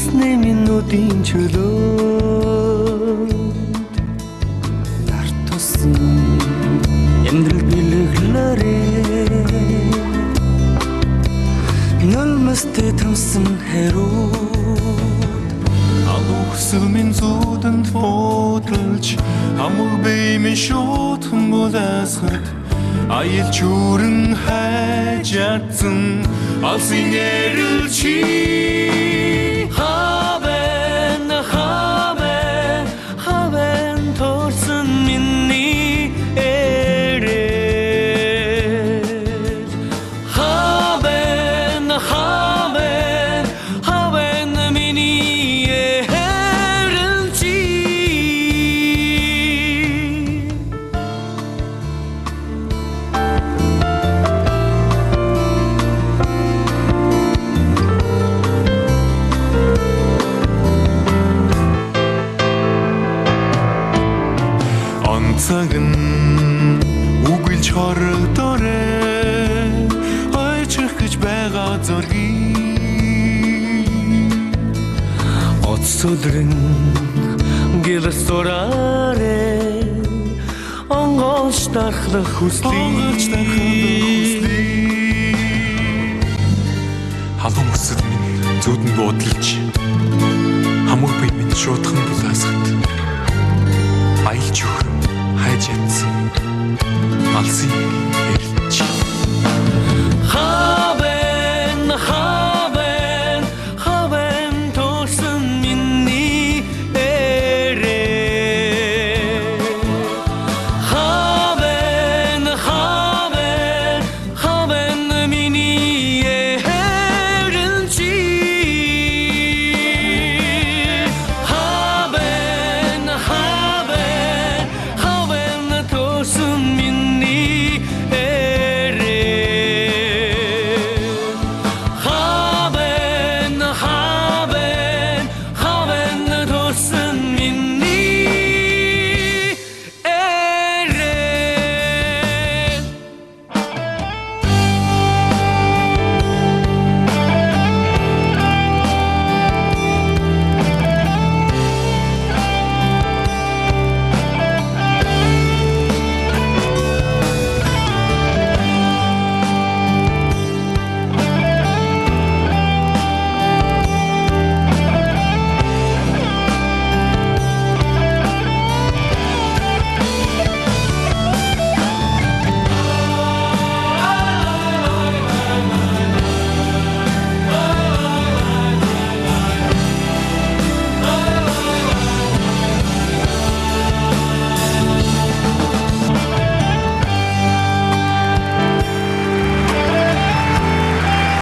Үндэсний минутын чөлөөд нар тусан амьдрал бэлэглээрээ нулмстэй томсон хариуд Алуусал минь зүүдэнд буудалж хамаг беймэн шуудхан боласгад аял чүрэн хайж ядсан алсын эрэл чи хавэн торсон миний эрэл хавэн миний эрэл чи Цагын үгэл чордорээ ойчих гэж байгаа зоргийг Отсодрын гэрсораарэ онгоолж дарахлах хүслийг халуун өсөд минь зүудэнд буудалж хамаг бие минь шуудхан булаасгад аялж өгөх хайж ядсан алсын эрэлч